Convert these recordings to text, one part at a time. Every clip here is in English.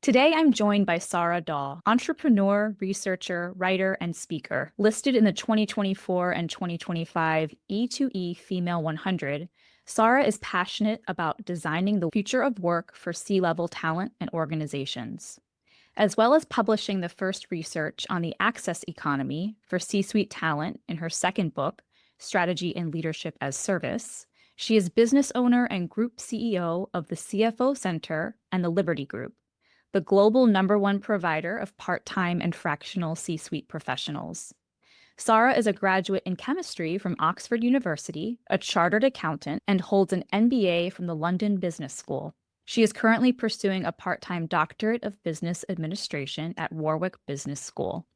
Today, I'm joined by Sara Daw, entrepreneur, researcher, writer, and speaker. Listed in the 2024 and 2025 E2E Female 100, Sara is passionate about designing the future of work for C-level talent and organizations, as well as publishing the first research on the access economy for C-suite talent in her second book, Strategy and Leadership as Service. She is business owner and group CEO of the CFO Center and the Liberti Group, the global #1 provider of part-time and fractional C-suite professionals. Sara is a graduate in chemistry from Oxford University, a chartered accountant, and holds an MBA from the London Business School. She is currently pursuing a part-time doctorate of business administration at Warwick Business School.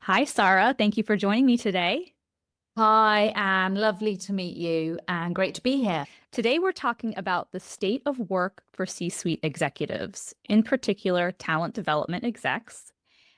Hi, Sara. Thank you for joining me today. Hi, Anne. Lovely to meet you and great to be here. Today, we're talking about the state of work for C-suite executives, in particular, talent development execs,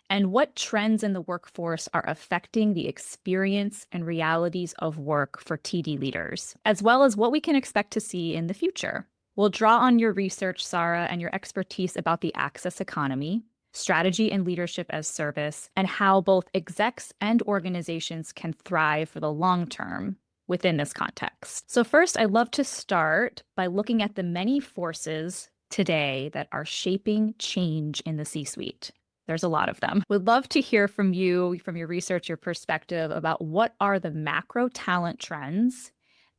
and what trends in the workforce are affecting the experience and realities of work for TD leaders, as well as what we can expect to see in the future. We'll draw on your research, Sara, and your expertise about the access economy, strategy and leadership as service, and how both execs and organizations can thrive for the long term within this context. So first, I'd love to start by looking at the many forces today that are shaping change in the C-suite. There's a lot of them. Would love to hear from you, from your research, your perspective about what are the macro talent trends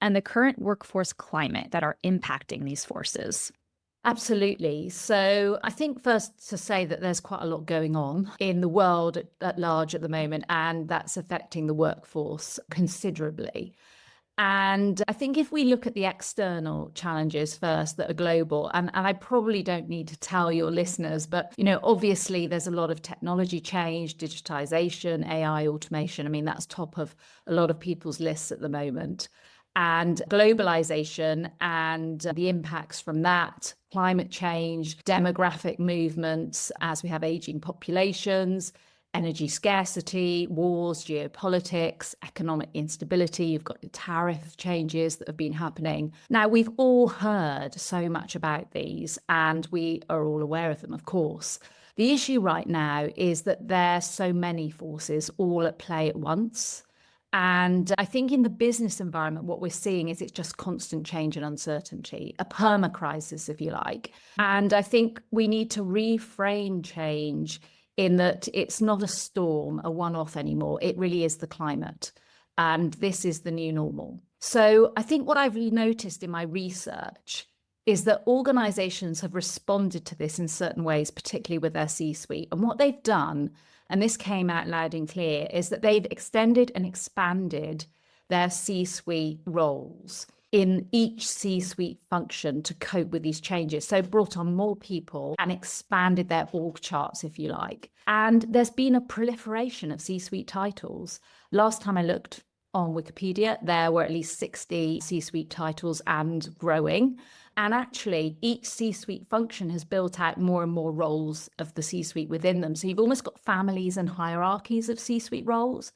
and the current workforce climate that are impacting these forces. Absolutely. So I think first to say that there's quite a lot going on in the world at large at the moment, and that's affecting the workforce considerably. And I think if we look at the external challenges first that are global, and I probably don't need to tell your listeners, but, obviously there's a lot of technology change, digitization, AI, automation. I mean, that's top of a lot of people's lists at the moment. And globalization and the impacts from that, climate change, demographic movements as we have aging populations, energy scarcity, wars, geopolitics, economic instability. You've got the tariff changes that have been happening. Now, we've all heard so much about these, and we are all aware of them, of course. The issue right now is that there are so many forces all at play at once. And I think in the business environment, what we're seeing is it's just constant change and uncertainty, a perma-crisis, if you like. And I think we need to reframe change in that it's not a storm, a one-off anymore. It really is the climate. And this is the new normal. So I think what I've noticed in my research is that organizations have responded to this in certain ways, particularly with their C-suite. And what they've done, and this came out loud and clear, is that they've extended and expanded their C-suite roles in each C-suite function to cope with these changes. So brought on more people and expanded their org charts, if you like. And there's been a proliferation of C-suite titles. Last time I looked on Wikipedia, there were at least 60 C-suite titles and growing. And actually, each C-suite function has built out more and more roles of the C-suite within them. So you've almost got families and hierarchies of C-suite roles.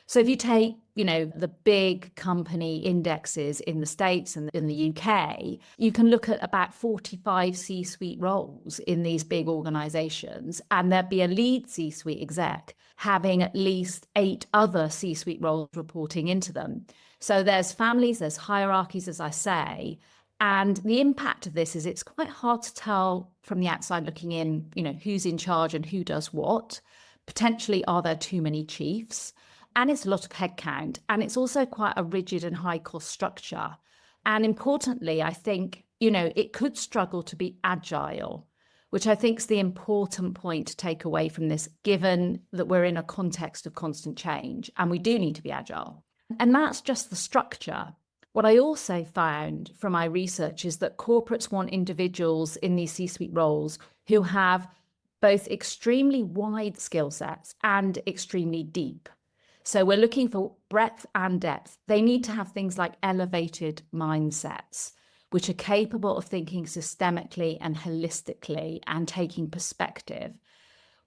So if you take, the big company indexes in the States and in the UK, you can look at about 45 C-suite roles in these big organizations, and there'd be a lead C-suite exec having at least 8 other C-suite roles reporting into them. So there's families, there's hierarchies, as I say. And the impact of this is it's quite hard to tell from the outside looking in, who's in charge and who does what. Potentially, are there too many chiefs? And it's a lot of headcount. And it's also quite a rigid and high cost structure. And importantly, I think, it could struggle to be agile, which I think is the important point to take away from this, given that we're in a context of constant change and we do need to be agile. And that's just the structure. What I also found from my research is that corporates want individuals in these C-suite roles who have both extremely wide skill sets and extremely deep. So we're looking for breadth and depth. They need to have things like elevated mindsets, which are capable of thinking systemically and holistically and taking perspective.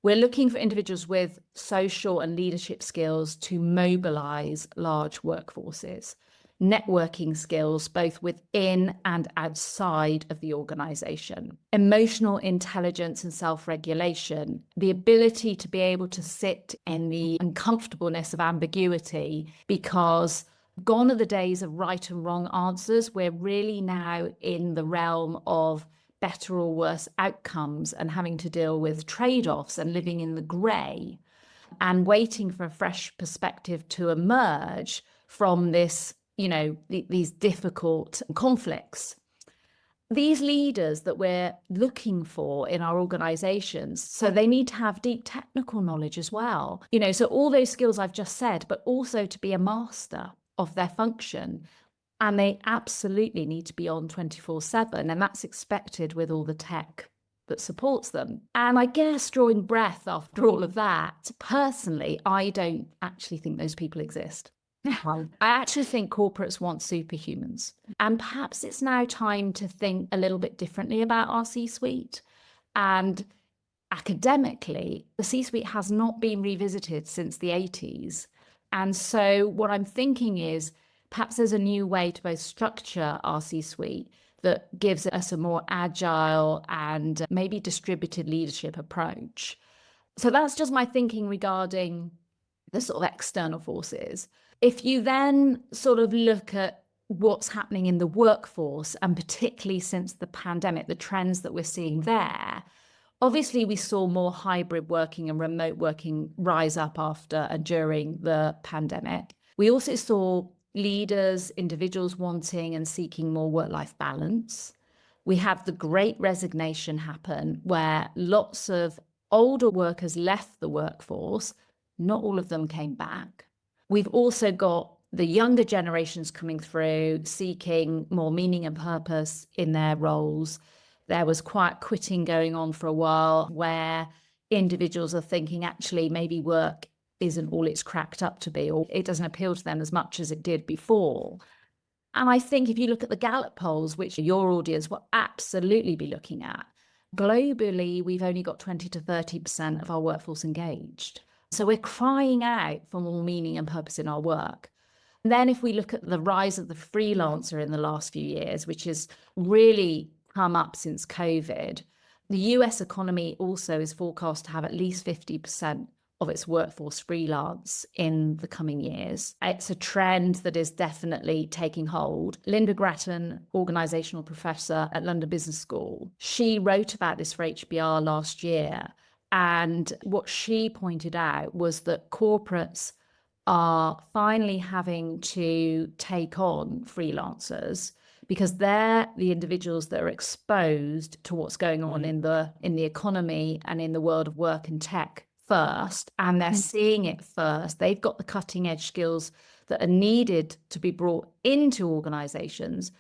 We're looking for individuals with social and leadership skills to mobilize large workforces. networking skills, both within and outside of the organization, emotional intelligence and self-regulation, the ability to be able to sit in the uncomfortableness of ambiguity, because gone are the days of right and wrong answers. We're really now in the realm of better or worse outcomes and having to deal with trade-offs and living in the grey and waiting for a fresh perspective to emerge from this, these difficult conflicts. These leaders that we're looking for in our organizations, so they need to have deep technical knowledge as well. So all those skills I've just said, but also to be a master of their function. And they absolutely need to be on 24/7. And that's expected with all the tech that supports them. And I guess drawing breath after all of that, personally, I don't actually think those people exist. I actually think corporates want superhumans. And perhaps it's now time to think a little bit differently about our C-suite. And academically, the C-suite has not been revisited since the 80s. And so what I'm thinking is perhaps there's a new way to both structure our C-suite that gives us a more agile and maybe distributed leadership approach. So that's just my thinking regarding the sort of external forces. If you then sort of look at what's happening in the workforce, and particularly since the pandemic, the trends that we're seeing there, obviously we saw more hybrid working and remote working rise up after and during the pandemic. We also saw leaders, individuals wanting and seeking more work-life balance. We have the great resignation happen where lots of older workers left the workforce. Not all of them came back. We've also got the younger generations coming through, seeking more meaning and purpose in their roles. There was quiet quitting going on for a while where individuals are thinking actually maybe work isn't all it's cracked up to be, or it doesn't appeal to them as much as it did before. And I think if you look at the Gallup polls, which your audience will absolutely be looking at, globally, we've only got 20 to 30% of our workforce engaged. So we're crying out for more meaning and purpose in our work. And then if we look at the rise of the freelancer in the last few years, which has really come up since COVID, the US economy also is forecast to have at least 50% of its workforce freelance in the coming years. It's a trend that is definitely taking hold. Linda Grattan, organizational professor at London Business School, she wrote about this for HBR last year. And what she pointed out was that corporates are finally having to take on freelancers because they're the individuals that are exposed to what's going on in the economy and in the world of work and tech first, and they're seeing it first. They've got the cutting edge skills that are needed to be brought into organizations.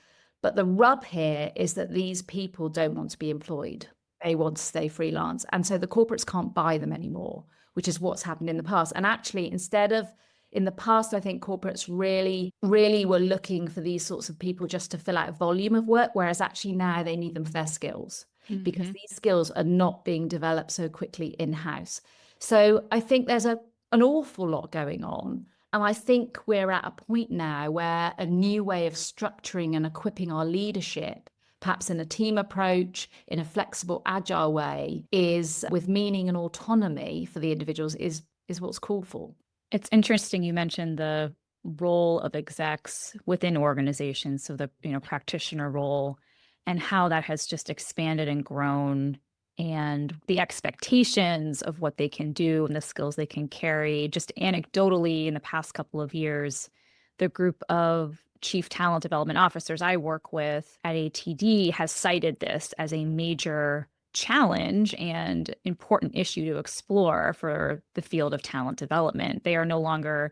But the rub here is that these people don't want to be employed. They want to stay freelance. And so the corporates can't buy them anymore, which is what's happened in the past. And actually, instead of in the past, I think corporates really, really were looking for these sorts of people just to fill out a volume of work, whereas actually now they need them for their skills because these skills are not being developed so quickly in-house. So I think there's an awful lot going on. And I think we're at a point now where a new way of structuring and equipping our leadership, perhaps in a team approach, in a flexible, agile way, is with meaning and autonomy for the individuals is what's called for. It's interesting you mentioned the role of execs within organizations, so the practitioner role, and how that has just expanded and grown, and the expectations of what they can do and the skills they can carry. Just anecdotally, in the past couple of years, the group of chief talent development officers I work with at ATD has cited this as a major challenge and important issue to explore for the field of talent development. They are no longer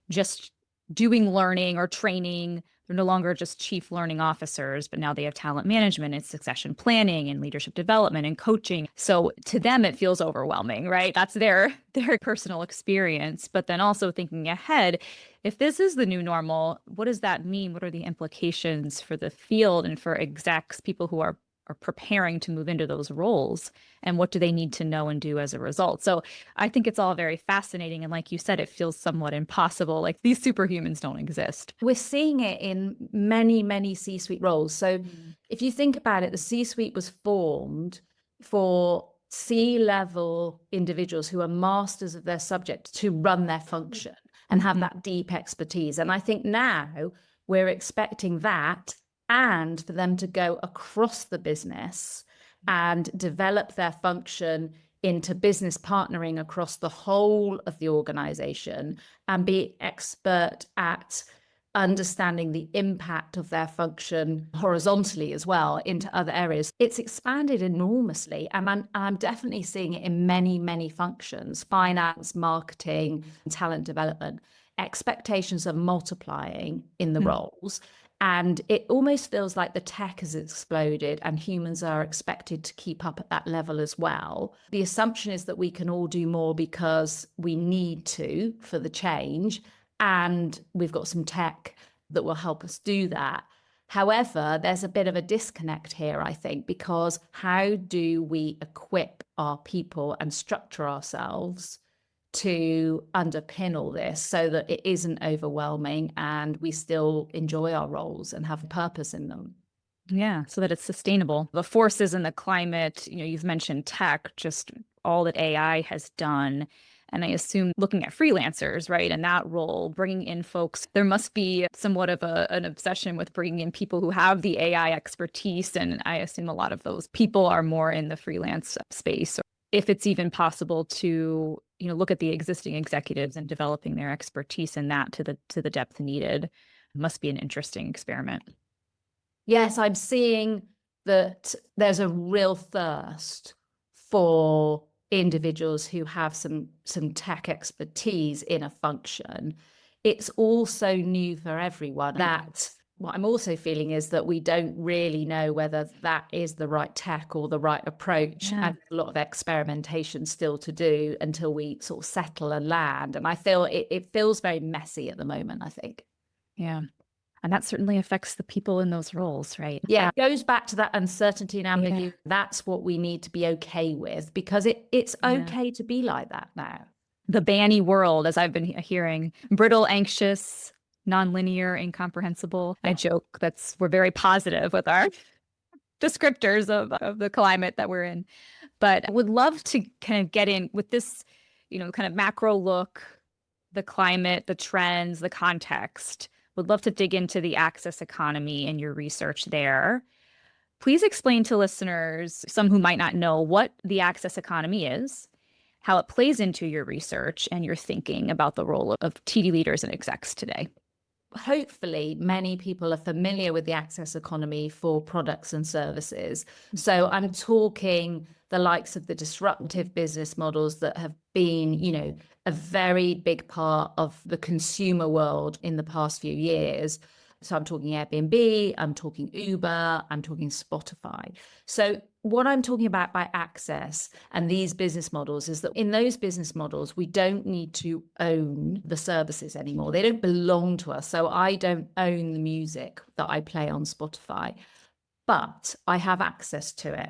just doing learning or training. They're no longer just chief learning officers, but now they have talent management and succession planning and leadership development and coaching. So to them, it feels overwhelming, right? That's their personal experience. But then also thinking ahead, if this is the new normal, what does that mean? What are the implications for the field and for execs, people who are are preparing to move into those roles, and what do they need to know and do as a result. So I think it's all very fascinating. And like you said, it feels somewhat impossible. Like these superhumans don't exist. We're seeing it in many, many C-suite roles. So if you think about it, the C-suite was formed for C-level individuals who are masters of their subject to run their function and have that deep expertise. And I think now we're expecting that, and for them to go across the business and develop their function into business partnering across the whole of the organization and be expert at understanding the impact of their function horizontally as well into other areas. It's expanded enormously, and I'm definitely seeing it in many, many functions: finance, marketing, talent development. Expectations are multiplying in the roles, and it almost feels like the tech has exploded and humans are expected to keep up at that level as well. The assumption is that we can all do more because we need to for the change, and we've got some tech that will help us do that. However, there's a bit of a disconnect here, I think, because how do we equip our people and structure ourselves to underpin all this so that it isn't overwhelming and we still enjoy our roles and have purpose in them? Yeah, so that it's sustainable. The forces in the climate, you've mentioned tech, just all that AI has done. And I assume looking at freelancers, right, and that role, bringing in folks, there must be somewhat of an obsession with bringing in people who have the AI expertise. And I assume a lot of those people are more in the freelance space. If it's even possible to, look at the existing executives and developing their expertise in that to the depth needed, must be an interesting experiment. Yes, I'm seeing that there's a real thirst for individuals who have some tech expertise in a function. It's also new for everyone. That what I'm also feeling is that we don't really know whether that is the right tech or the right approach. Yeah. And a lot of experimentation still to do until we sort of settle and land. And I feel it feels very messy at the moment, I think. Yeah. And that certainly affects the people in those roles, right? Yeah, it goes back to that uncertainty and ambiguity. Yeah. That's what we need to be okay with, because it's okay to be like that now. The Banny world, as I've been hearing, brittle, anxious, nonlinear, incomprehensible. I joke we're very positive with our descriptors of the climate that we're in. But I would love to kind of get in with this, kind of macro look, the climate, the trends, the context. Would love to dig into the access economy and your research there. Please explain to listeners, some who might not know, what the access economy is, how it plays into your research and your thinking about the role of TD leaders and execs today. Hopefully, many people are familiar with the access economy for products and services. So I'm talking the likes of the disruptive business models that have been, a very big part of the consumer world in the past few years. So I'm talking Airbnb, I'm talking Uber, I'm talking Spotify. So what I'm talking about by access and these business models is that in those business models, we don't need to own the services anymore. They don't belong to us. So I don't own the music that I play on Spotify, but I have access to it.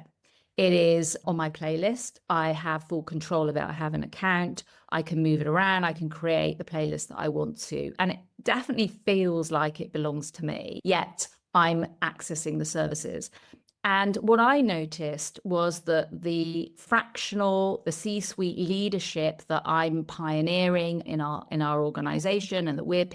It is on my playlist. I have full control of it. I have an account. I can move it around. I can create the playlist that I want to. And it definitely feels like it belongs to me, yet I'm accessing the services. And what I noticed was that the fractional, the C-suite leadership that I'm pioneering in our organization, and that we're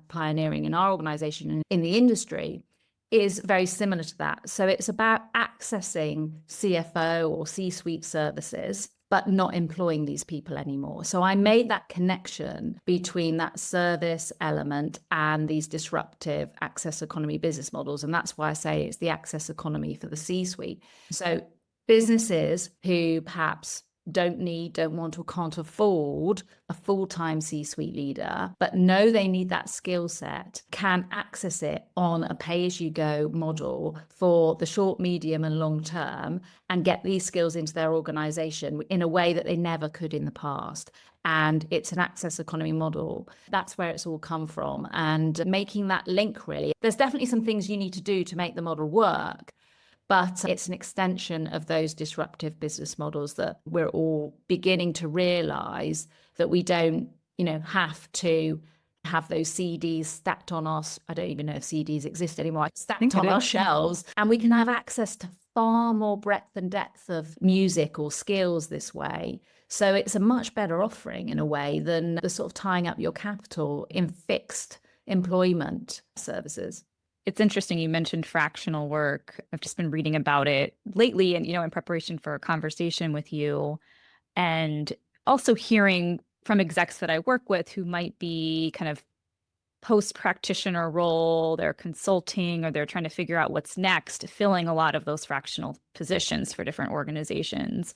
pioneering in our organization and in the industry, is very similar to that. So it's about accessing CFO or C-suite services, but not employing these people anymore. So I made that connection between that service element and these disruptive access economy business models. And that's why I say it's the access economy for the C-suite. So businesses who perhaps don't want, or can't afford a full-time C-suite leader, but know they need that skill set, can access it on a pay-as-you-go model for the short, medium, and long term, and get these skills into their organization in a way that they never could in the past. And it's an access economy model. That's where it's all come from. And making that link, really, there's definitely some things you need to do to make the model work. But it's an extension of those disruptive business models that we're all beginning to realize that we don't, have to have those CDs stacked on us. I don't even know if CDs exist anymore, stacked on our shelves, and we can have access to far more breadth and depth of music or skills this way. So it's a much better offering in a way than the sort of tying up your capital in fixed employment services. It's interesting you mentioned fractional work. I've just been reading about it lately and, in preparation for a conversation with you, and also hearing from execs that I work with who might be kind of post-practitioner role, they're consulting or they're trying to figure out what's next, filling a lot of those fractional positions for different organizations.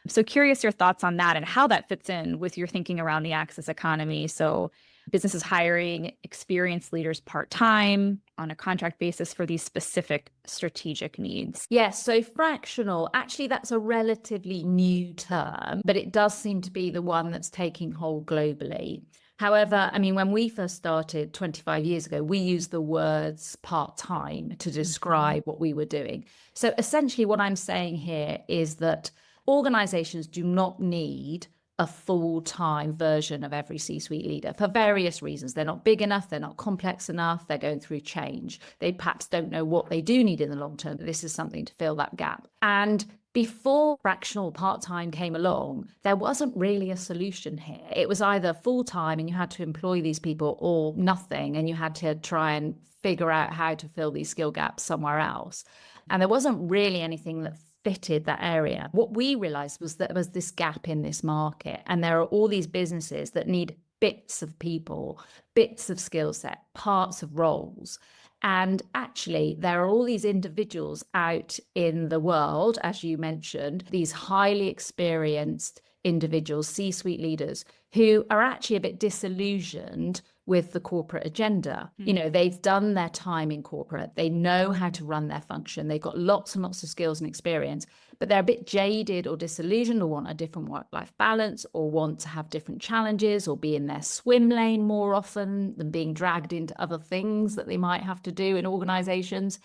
So curious your thoughts on that and how that fits in with your thinking around the access economy. So businesses hiring experienced leaders part-time on a contract basis for these specific strategic needs. Yes, so fractional, actually that's a relatively new term, but it does seem to be the one that's taking hold globally. However, I mean, when we first started 25 years ago, we used the words part-time to describe what we were doing. So essentially what I'm saying here is that organizations do not need a full-time version of every C-suite leader for various reasons. They're not big enough, they're not complex enough, they're going through change. They perhaps don't know what they do need in the long term. This is something to fill that gap. And before fractional part-time came along, there wasn't really a solution here. It was either full-time and you had to employ these people, or nothing, and you had to try and figure out how to fill these skill gaps somewhere else. And there wasn't really anything that fitted that area. What we realized was that there was this gap in this market, and there are all these businesses that need bits of people, bits of skill set, parts of roles. And actually, there are all these individuals out in the world, as you mentioned, these highly experienced individuals, C-suite leaders, who are actually a bit disillusioned with the corporate agenda. They've done their time in corporate. They know how to run their function. They've got lots and lots of skills and experience, but they're a bit jaded or disillusioned, or want a different work-life balance, or want to have different challenges, or be in their swim lane more often than being dragged into other things that they might have to do in organizations.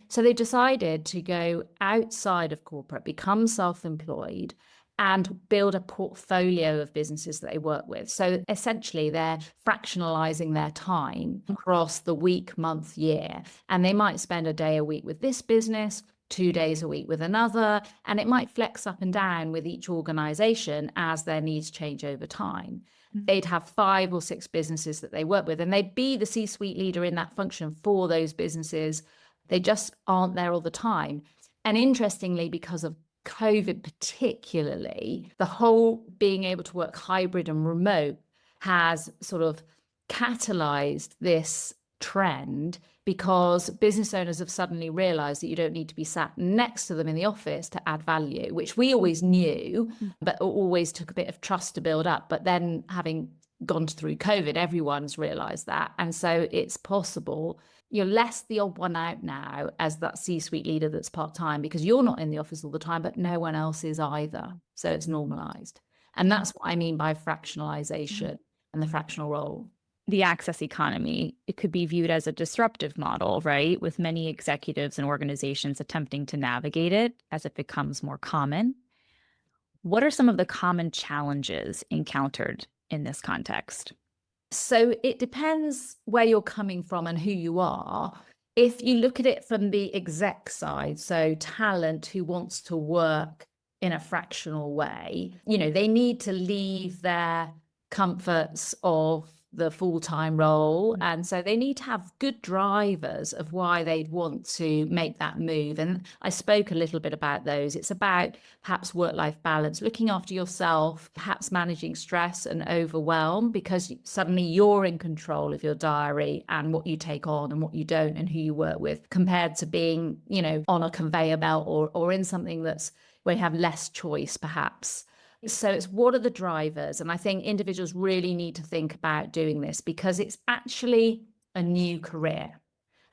So they decided to go outside of corporate, become self-employed, and build a portfolio of businesses that they work with. So essentially, they're fractionalizing their time across the week, month, year. And they might spend a day a week with this business, 2 days a week with another, and it might flex up and down with each organization as their needs change over time. They'd have 5 or 6 businesses that they work with, and they'd be the C-suite leader in that function for those businesses. They just aren't there all the time. And interestingly, because of COVID particularly, the whole being able to work hybrid and remote has sort of catalyzed this trend, because business owners have suddenly realized that you don't need to be sat next to them in the office to add value, which we always knew, but always took a bit of trust to build up. But then, having gone through COVID, everyone's realized that. And so it's possible you're less the odd one out now as that C-suite leader that's part-time, because you're not in the office all the time, but no one else is either. So it's normalized. And that's what I mean by fractionalization and the fractional role. The access economy, it could be viewed as a disruptive model, right? With many executives and organizations attempting to navigate it as it becomes more common. What are some of the common challenges encountered in this context? So it depends where you're coming from and who you are. If you look at it from the exec side, so talent who wants to work in a fractional way, they need to leave their comforts of the full-time role. And so they need to have good drivers of why they'd want to make that move. And I spoke a little bit about those. It's about perhaps work-life balance, looking after yourself, perhaps managing stress and overwhelm, because suddenly you're in control of your diary and what you take on and what you don't and who you work with, compared to being, on a conveyor belt or in something that's where you have less choice, perhaps. So it's, what are the drivers? And I think individuals really need to think about doing this, because it's actually a new career.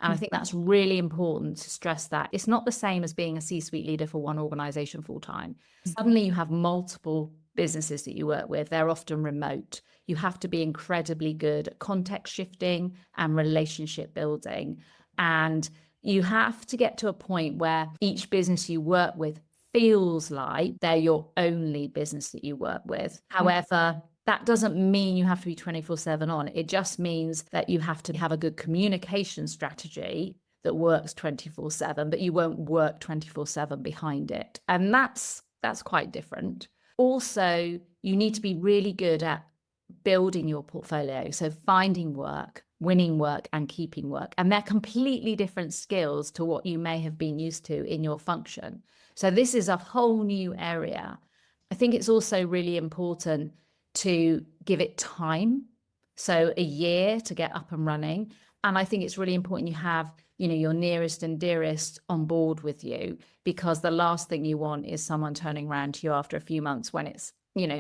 And I think that's really important to stress that. It's not the same as being a C-suite leader for one organization full-time. Suddenly you have multiple businesses that you work with. They're often remote. You have to be incredibly good at context shifting and relationship building. And You have to get to a point where each business you work with feels like they're your only business that you work with. However, that doesn't mean you have to be 24/7 on. It just means that you have to have a good communication strategy that works 24/7, but you won't work 24/7 behind it. And that's quite different. Also, you need to be really good at building your portfolio. So finding work, winning work, and keeping work. And they're completely different skills to what you may have been used to in your function. So this is a whole new area. I think it's also really important to give it time. So a year to get up and running. And I think it's really important you have, your nearest and dearest on board with you, because the last thing you want is someone turning around to you after a few months when it's,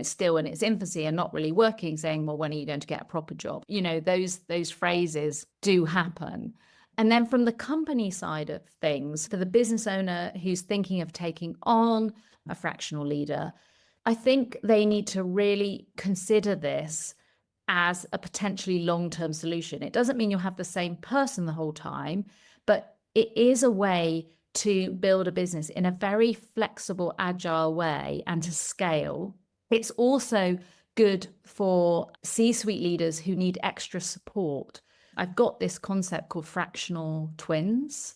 still in its infancy and not really working, saying, well, when are you going to get a proper job? Those phrases do happen. And then from the company side of things, for the business owner who's thinking of taking on a fractional leader, I think they need to really consider this as a potentially long-term solution. It doesn't mean you'll have the same person the whole time, but it is a way to build a business in a very flexible, agile way and to scale. It's also good for C-suite leaders who need extra support. I've got this concept called fractional twins,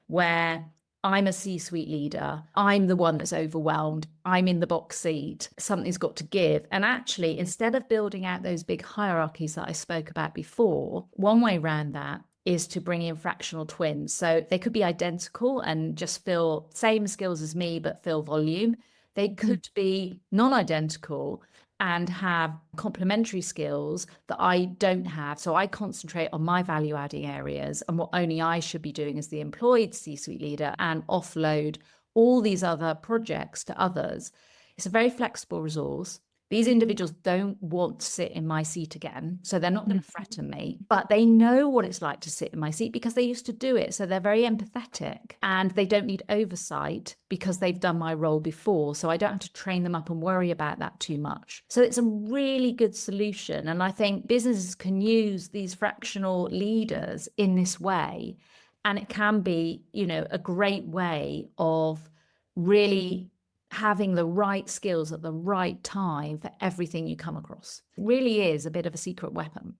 where I'm a C-suite leader. I'm the one that's overwhelmed. I'm in the box seat. Something's got to give. And actually, instead of building out those big hierarchies that I spoke about before, one way around that is to bring in fractional twins. So they could be identical and just fill same skills as me, but fill volume. They could be non-identical and have complementary skills that I don't have. So I concentrate on my value adding areas and what only I should be doing as the employed C-suite leader, and offload all these other projects to others. It's a very flexible resource. These individuals don't want to sit in my seat again, so they're not going to threaten me, but they know what it's like to sit in my seat because they used to do it. So they're very empathetic, and they don't need oversight because they've done my role before. So I don't have to train them up and worry about that too much. So it's a really good solution. And I think businesses can use these fractional leaders in this way. And it can be, a great way of really having the right skills at the right time for everything you come across. It really is a bit of a secret weapon.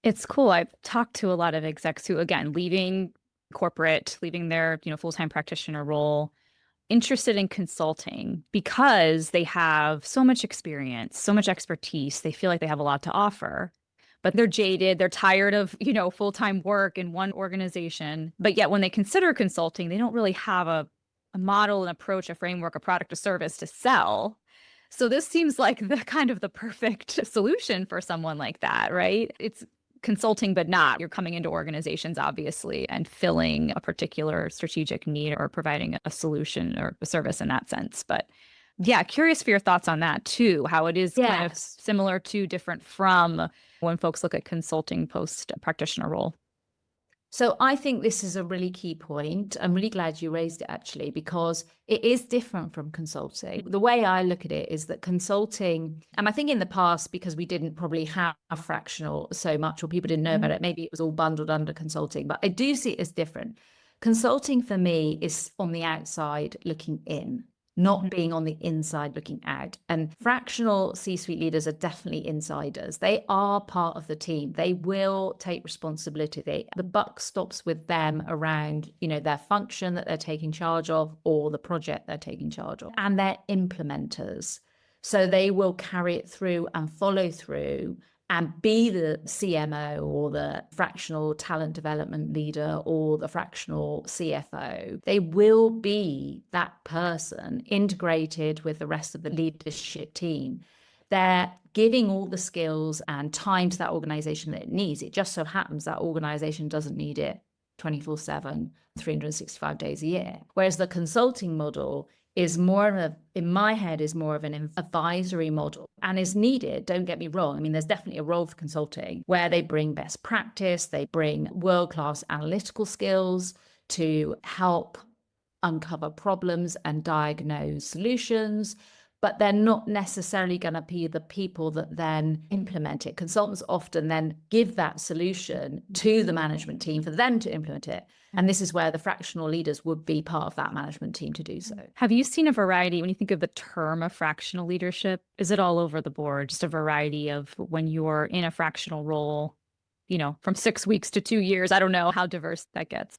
It's cool. I've talked to a lot of execs who, again, leaving corporate, leaving their, full-time practitioner role, interested in consulting because they have so much experience, so much expertise. They feel like they have a lot to offer, but they're jaded. They're tired of, full-time work in one organization. But yet when they consider consulting, they don't really have a model, an approach, a framework, a product, a service to sell. So this seems like the perfect solution for someone like that, right? It's consulting, but not. You're coming into organizations, obviously, and filling a particular strategic need or providing a solution or a service in that sense. But yeah, curious for your thoughts on that too, how it is kind of similar to, different from when folks look at consulting post practitioner role. So I think this is a really key point. I'm really glad you raised it, actually, because it is different from consulting. The way I look at it is that consulting, and I think in the past, because we didn't probably have fractional so much, or people didn't know about it, maybe it was all bundled under consulting, but I do see it as different. Consulting for me is on the outside looking in, not being on the inside looking out. And fractional C-suite leaders are definitely insiders. They are part of the team. They will take responsibility. The buck stops with them around, their function that they're taking charge of, or the project they're taking charge of. And they're implementers. So they will carry it through and follow through and be the CMO or the fractional talent development leader or the fractional CFO. They will be that person integrated with the rest of the leadership team. They're giving all the skills and time to that organization that it needs. It just so happens that organization doesn't need it 24/7, 365 days a year. Whereas the consulting model is more of, in my head, is more of an advisory model and is needed. Don't get me wrong. I mean, there's definitely a role for consulting where they bring best practice, they bring world-class analytical skills to help uncover problems and diagnose solutions. but they're not necessarily going to be the people that then implement it. Consultants often then give that solution to the management team for them to implement it. And this is where the fractional leaders would be part of that management team to do so. Have you seen a variety when you think of the term of fractional leadership? Is it all over the board? Just a variety of when you're in a fractional role, from 6 weeks to 2 years? I don't know how diverse that gets.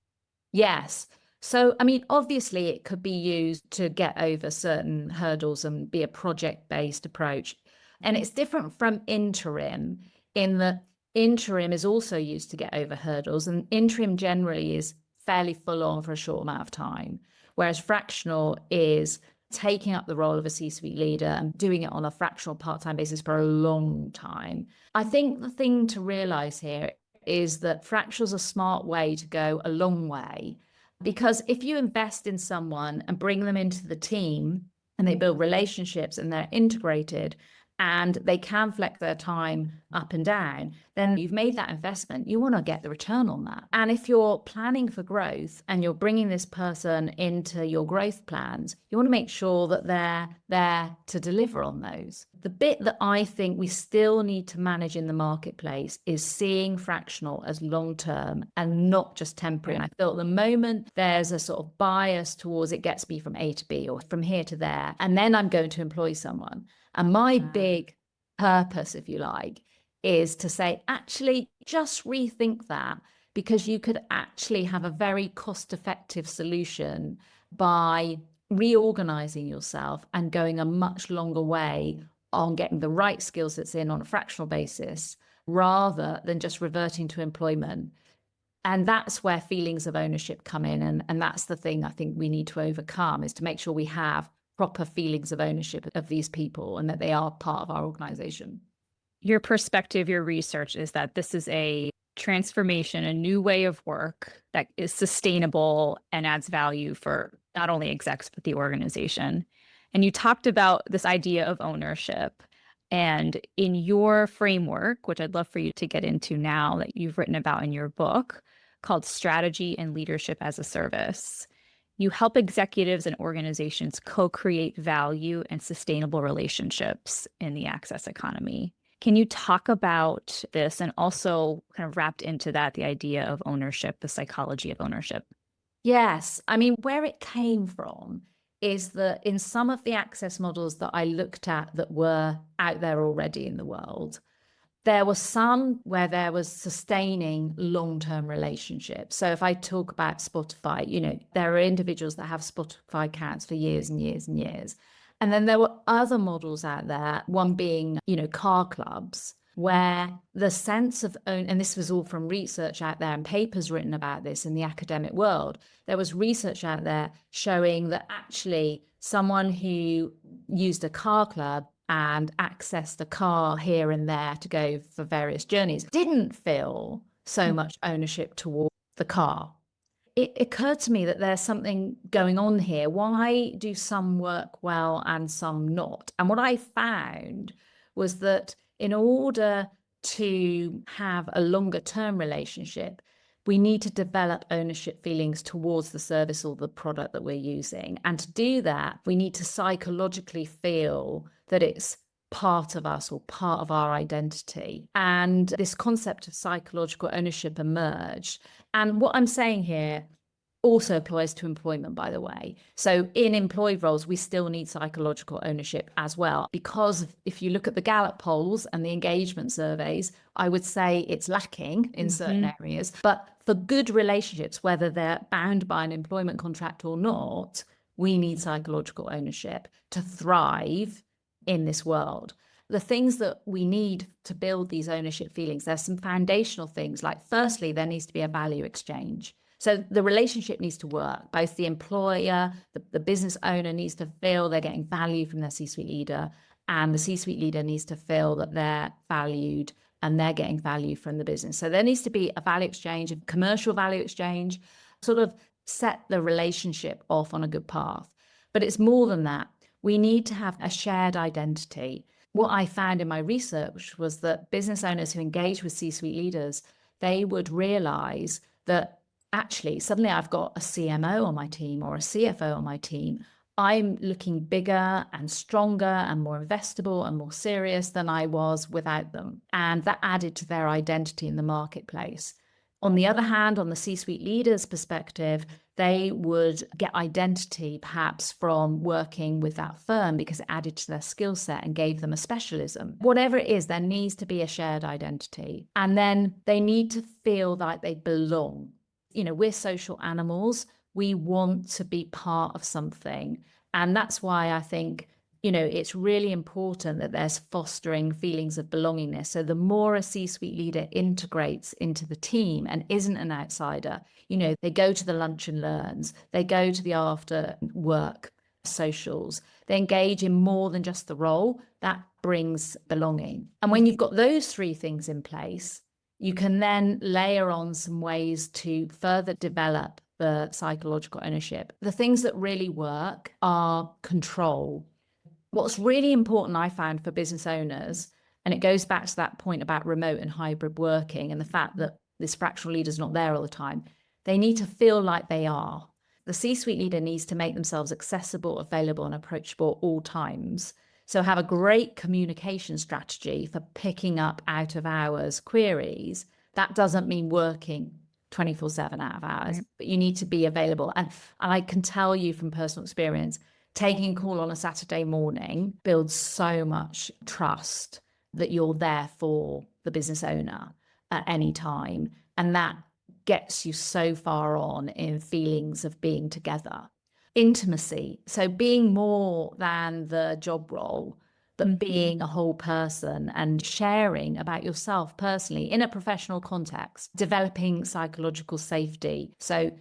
Yes. So, I mean, obviously, it could be used to get over certain hurdles and be a project-based approach. And it's different from interim in that interim is also used to get over hurdles. And interim generally is fairly full on for a short amount of time, whereas fractional is taking up the role of a C-suite leader and doing it on a fractional part-time basis for a long time. I think the thing to realize here is that fractional's a smart way to go a long way, because if you invest in someone and bring them into the team and they build relationships and they're integrated and they can flex their time up and down, then you've made that investment. You want to get the return on that. And if you're planning for growth and you're bringing this person into your growth plans, you want to make sure that they're there to deliver on those. The bit that I think we still need to manage in the marketplace is seeing fractional as long-term and not just temporary. And I feel at the moment there's a sort of bias towards it gets me from A to B or from here to there, and then I'm going to employ someone. And my big purpose, if you like, is to say, actually, just rethink that, because you could actually have a very cost-effective solution by reorganizing yourself and going a much longer way on getting the right skill sets in on a fractional basis, rather than just reverting to employment. And that's where feelings of ownership come in. And that's the thing I think we need to overcome, is to make sure we have proper feelings of ownership of these people and that they are part of our organization. Your perspective, your research is that this is a transformation, a new way of work that is sustainable and adds value for not only execs, but the organization. And you talked about this idea of ownership. And in your framework, which I'd love for you to get into now that you've written about in your book, called Strategy and Leadership as a Service, you help executives and organizations co-create value and sustainable relationships in the access economy. Can you talk about this, and also kind of wrapped into that, the idea of ownership, the psychology of ownership? Yes. I mean, where it came from is that in some of the access models that I looked at that were out there already in the world, there was some where there was sustaining long-term relationships. So if I talk about Spotify, there are individuals that have Spotify accounts for years and years and years. And then there were other models out there, one being, car clubs, where the sense of own, and this was all from research out there and papers written about this in the academic world. There was research out there showing that actually someone who used a car club and accessed a car here and there to go for various journeys didn't feel so much ownership toward the car. It occurred to me that there's something going on here. Why do some work well and some not? And what I found was that in order to have a longer term relationship, we need to develop ownership feelings towards the service or the product that we're using. And to do that, we need to psychologically feel that it's part of us or part of our identity. And this concept of psychological ownership emerged. And what I'm saying here also applies to employment, by the way. So in employed roles, we still need psychological ownership as well, because if you look at the Gallup polls and the engagement surveys, I would say it's lacking in certain areas. But for good relationships, whether they're bound by an employment contract or not, we need psychological ownership to thrive in this world. The things that we need to build these ownership feelings, there's some foundational things, like firstly, there needs to be a value exchange. So the relationship needs to work. Both the employer, the business owner needs to feel they're getting value from their C-suite leader, and the C-suite leader needs to feel that they're valued and they're getting value from the business. So there needs to be a value exchange, a commercial value exchange, sort of set the relationship off on a good path. But it's more than that. We need to have a shared identity. What I found in my research was that business owners who engage with C-suite leaders, they would realize that actually suddenly I've got a CMO on my team or a CFO on my team. I'm looking bigger and stronger and more investable and more serious than I was without them. And that added to their identity in the marketplace. On the other hand, on the C-suite leaders' perspective, they would get identity perhaps from working with that firm because it added to their skill set and gave them a specialism. Whatever it is, there needs to be a shared identity. And then they need to feel like they belong. We're social animals. We want to be part of something. And that's why I think, it's really important that there's fostering feelings of belongingness. So the more a C-suite leader integrates into the team and isn't an outsider, they go to the lunch and learns, they go to the after work socials, they engage in more than just the role, that brings belonging. And when you've got those three things in place, you can then layer on some ways to further develop the psychological ownership. The things that really work are control. What's really important, I found, for business owners, and it goes back to that point about remote and hybrid working and the fact that this fractional leader's not there all the time, they need to feel like they are. The C-suite leader needs to make themselves accessible, available, and approachable at all times. So have a great communication strategy for picking up out of hours queries. That doesn't mean working 24/7 out of hours, right, but you need to be available. And I can tell you from personal experience, taking a call on a Saturday morning builds so much trust that you're there for the business owner at any time. And that gets you so far on in feelings of being together. Intimacy. So being more than the job role, but being a whole person and sharing about yourself personally in a professional context, developing psychological safety. So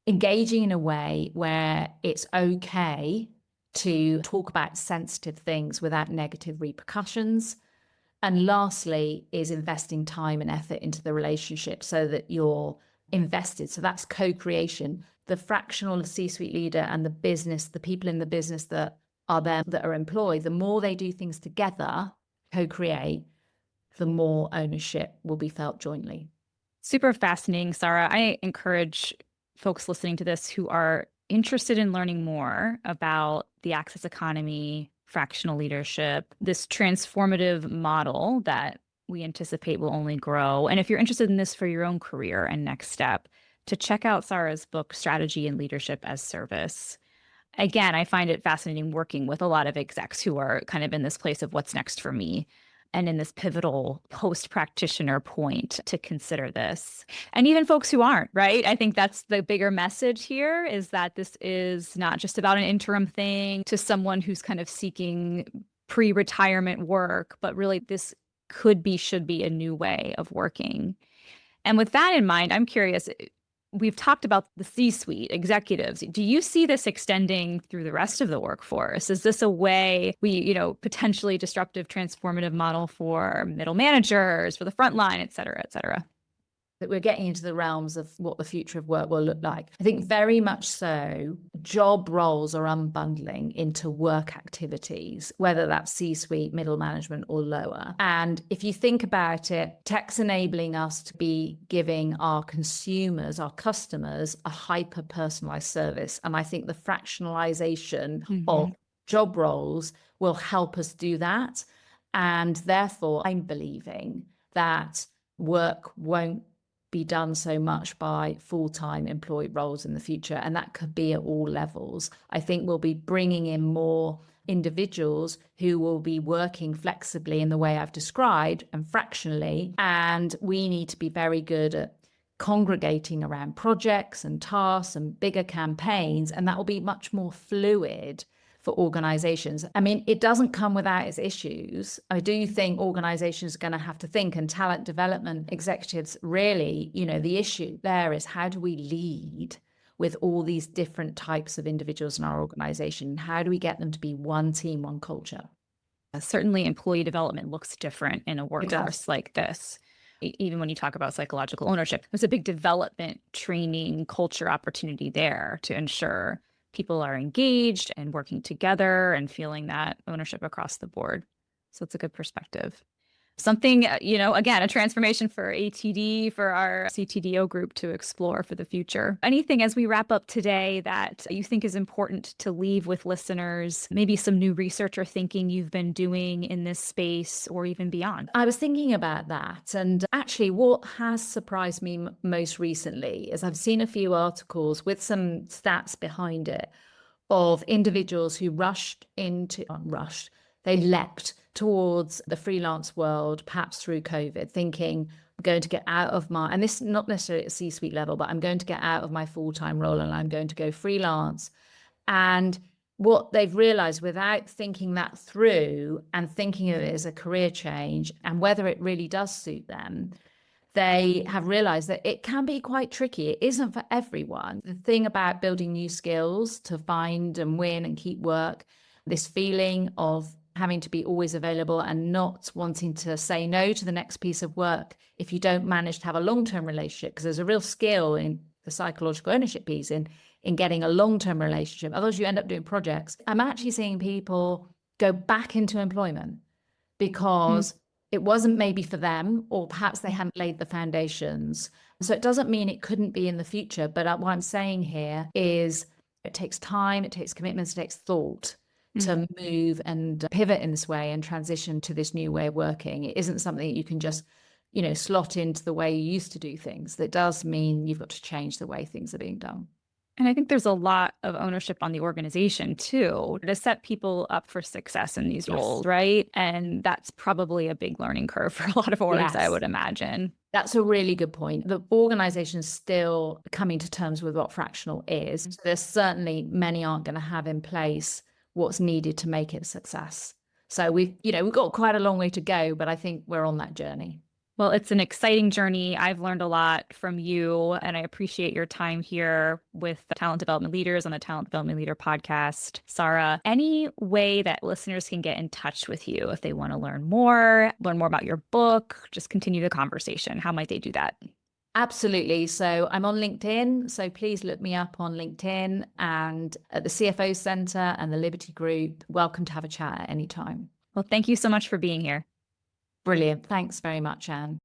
engaging in a way where it's okay to talk about sensitive things without negative repercussions. And lastly is investing time and effort into the relationship so that you're invested. So that's co-creation. The fractional C-suite leader and the business, the people in the business that are there, that are employed, the more they do things together, co-create, the more ownership will be felt jointly. Super fascinating, Sara. I encourage folks listening to this who are interested in learning more about the access economy, fractional leadership, this transformative model that we anticipate will only grow. And if you're interested in this for your own career and next step, to check out Sara's book, Strategy and Leadership as Service. Again, I find it fascinating working with a lot of execs who are kind of in this place of what's next for me and in this pivotal post-practitioner point to consider this. And even folks who aren't, right? I think that's the bigger message here, is that this is not just about an interim thing to someone who's kind of seeking pre-retirement work, but really this could be, should be a new way of working. And with that in mind, I'm curious, we've talked about the C-suite executives. Do you see this extending through the rest of the workforce? Is this a way potentially disruptive, transformative model for middle managers, for the front line, et cetera, et cetera? That we're getting into the realms of what the future of work will look like. I think very much so, job roles are unbundling into work activities, whether that's C-suite, middle management, or lower. And if you think about it, tech's enabling us to be giving our consumers, our customers, a hyper-personalized service. And I think the fractionalization of job roles will help us do that. And therefore, I'm believing that work won't be done so much by full-time employed roles in the future. And that could be at all levels. I think we'll be bringing in more individuals who will be working flexibly in the way I've described and fractionally. And we need to be very good at congregating around projects and tasks and bigger campaigns. And that will be much more fluid for organizations. I mean, it doesn't come without its issues. I do think organizations are going to have to think, and talent development executives really, the issue there is, how do we lead with all these different types of individuals in our organization? How do we get them to be one team, one culture? Certainly employee development looks different in a workforce like this. Even when you talk about psychological ownership, there's a big development, training, culture opportunity there to ensure people are engaged and working together and feeling that ownership across the board. So it's a good perspective. Something, again, a transformation for ATD, for our CTDO group to explore for the future. Anything as we wrap up today that you think is important to leave with listeners, maybe some new research or thinking you've been doing in this space or even beyond? I was thinking about that. And actually, what has surprised me most recently is I've seen a few articles with some stats behind it of individuals who they leapt towards the freelance world, perhaps through COVID, thinking, I'm going to get out of and this is not necessarily at a C-suite level, but I'm going to get out of my full-time role and I'm going to go freelance. And what they've realized without thinking that through and thinking of it as a career change and whether it really does suit them, they have realized that it can be quite tricky. It isn't for everyone. The thing about building new skills to find and win and keep work, this feeling of having to be always available and not wanting to say no to the next piece of work if you don't manage to have a long-term relationship, because there's a real skill in the psychological ownership piece in getting a long-term relationship. Otherwise, you end up doing projects. I'm actually seeing people go back into employment because it wasn't maybe for them, or perhaps they hadn't laid the foundations. So it doesn't mean it couldn't be in the future. But what I'm saying here is it takes time, it takes commitments, it takes thought to move and pivot in this way and transition to this new way of working. It isn't something that you can just, slot into the way you used to do things. That does mean you've got to change the way things are being done. And I think there's a lot of ownership on the organization too, to set people up for success in these roles, right? And that's probably a big learning curve for a lot of orgs, I would imagine. That's a really good point. The organization is still coming to terms with what fractional is. So there's certainly many aren't going to have in place what's needed to make it a success. So we've got quite a long way to go, but I think we're on that journey. Well, it's an exciting journey. I've learned a lot from you, and I appreciate your time here with the Talent Development Leaders on the Talent Development Leader podcast. Sara, any way that listeners can get in touch with you if they want to learn more about your book, just continue the conversation? How might they do that? Absolutely. So I'm on LinkedIn. So please look me up on LinkedIn and at the CFO Center and the Liberti Group. Welcome to have a chat at any time. Well, thank you so much for being here. Brilliant. Thanks very much, Anne.